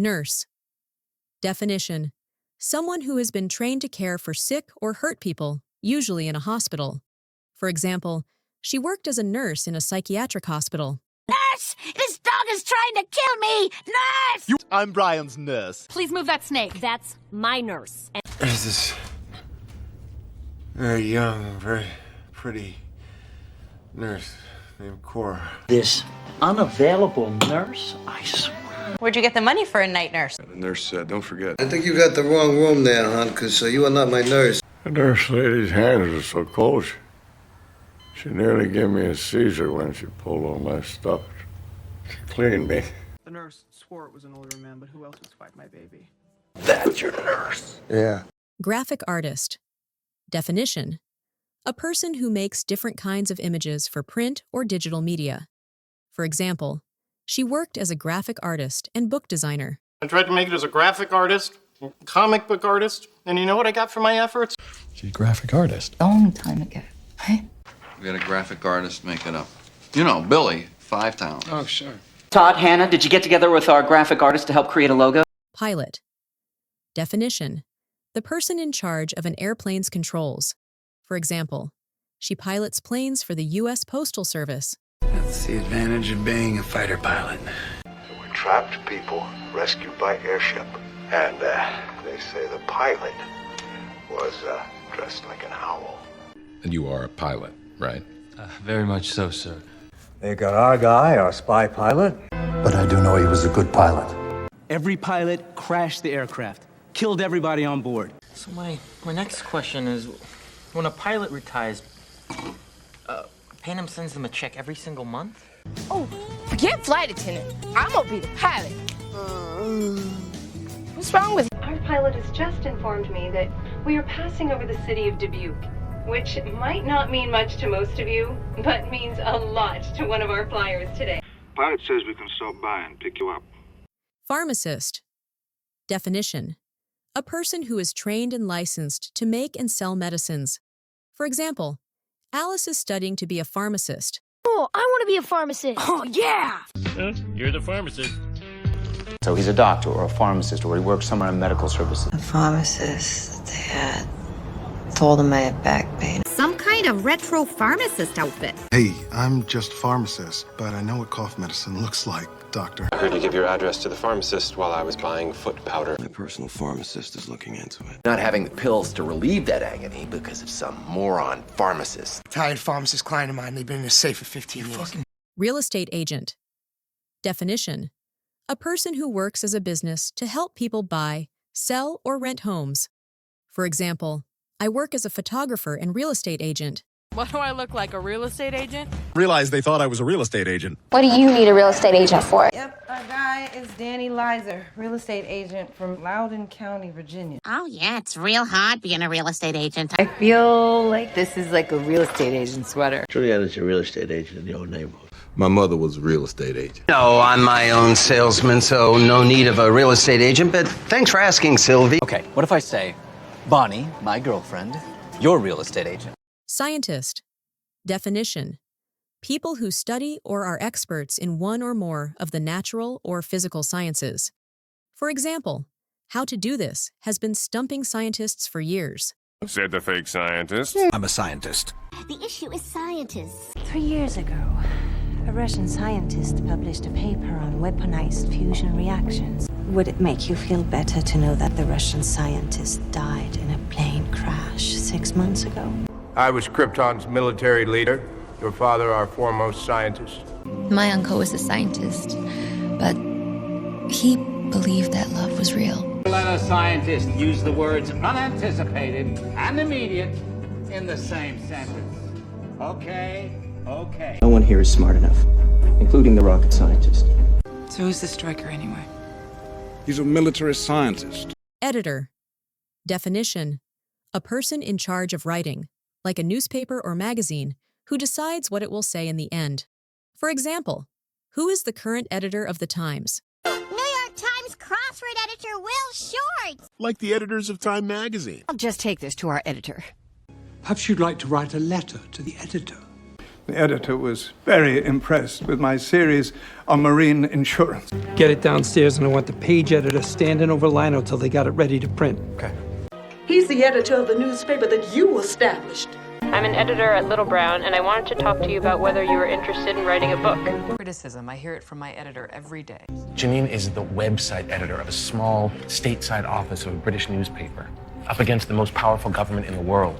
Nurse. Definition: someone who has been trained to care for sick or hurt people, usually in a hospital. For example, she worked as a nurse in a psychiatric hospital. Nurse! This dog is trying to kill me! Nurse! I'm Brian's nurse. Please move that snake. That's my nurse. There's this very young, very pretty nurse named Cora. This unavailable nurse? I swear. Where'd you get the money for a night nurse? The nurse said, don't forget. I think you got the wrong room there, hon, because you are not my nurse. The nurse lady's hands are so cold, she nearly gave me a seizure when she pulled all my stuff. She cleaned me. The nurse swore it was an older man, but who else would swipe my baby? That's your nurse. Yeah. Graphic artist. Definition: a person who makes different kinds of images for print or digital media. For example, she worked as a graphic artist and book designer. I tried to make it as a graphic artist, comic book artist, and you know what I got for my efforts? She's a graphic artist. A long time ago, right? We had a graphic artist make it up. You know, Billy, 5 Town. Oh, sure. Todd, Hannah, did you get together with our graphic artist to help create a logo? Pilot. Definition: the person in charge of an airplane's controls. For example, she pilots planes for the U.S. Postal Service. That's the advantage of being a fighter pilot. There were trapped people rescued by airship. And they say the pilot was dressed like an owl. And you are a pilot, right? Very much so, sir. They got our guy, our spy pilot. But I do know he was a good pilot. Every pilot crashed the aircraft, killed everybody on board. So my next question is, when a pilot retires, Panem sends them a check every single month? Oh, forget flight attendant. I'm gonna be the pilot. What's wrong with you? Our pilot has just informed me that we are passing over the city of Dubuque, which might not mean much to most of you, but means a lot to one of our flyers today. Pilot says we can stop by and pick you up. Pharmacist. Definition: a person who is trained and licensed to make and sell medicines. For example, Alice is studying to be a pharmacist. Oh, I want to be a pharmacist. Oh, yeah! You're the pharmacist. So he's a doctor or a pharmacist, or he works somewhere in medical services. A pharmacist, they had told him I had back pain. Some kind of retro pharmacist outfit. Hey, I'm just pharmacist, but I know what cough medicine looks like, doctor. I heard you give your address to the pharmacist while I was buying foot powder. My personal pharmacist is looking into it. Not having the pills to relieve that agony because of some moron pharmacist. Tired pharmacist client of mine, they've been in a safe for 15 years. Real estate agent. Definition: a person who works as a business to help people buy, sell, or rent homes. For example, I work as a photographer and real estate agent. What do I look like, a real estate agent? Realized they thought I was a real estate agent. What do you need a real estate agent for? Yep, our guy is Danny Lizer, real estate agent from Loudoun County, Virginia. Oh, yeah, it's real hard being a real estate agent. I feel like this is like a real estate agent sweater. Juliana's a real estate agent in the old neighborhood. My mother was a real estate agent. No, I'm my own salesman, so no need of a real estate agent, but thanks for asking, Sylvie. Okay, what if I say, Bonnie, my girlfriend, your real estate agent? Scientist. Definition: people who study or are experts in one or more of the natural or physical sciences. For example, how to do this has been stumping scientists for years. Said the fake scientist. I'm a scientist. The issue is scientists. 3 years ago, a Russian scientist published a paper on weaponized fusion reactions. Would it make you feel better to know that the Russian scientist died in a plane crash 6 months ago? I was Krypton's military leader. Your father, our foremost scientist. My uncle was a scientist, but he believed that love was real. Let a scientist use the words unanticipated and immediate in the same sentence. Okay. No one here is smart enough, including the rocket scientist. So who's the striker anyway? He's a military scientist. Editor. Definition: a person in charge of writing, like a newspaper or magazine, who decides what it will say in the end. For example, who is the current editor of the Times? New York Times crossword editor Will Short. Like the editors of Time magazine. I'll just take this to our editor. Perhaps you'd like to write a letter to the editor. The editor was very impressed with my series on marine insurance. Get it downstairs, and I want the page editor standing over Lino till they got it ready to print. Okay. He's the editor of the newspaper that you established. I'm an editor at Little Brown, and I wanted to talk to you about whether you were interested in writing a book. Criticism, I hear it from my editor every day. Janine is the website editor of a small stateside office of a British newspaper, up against the most powerful government in the world.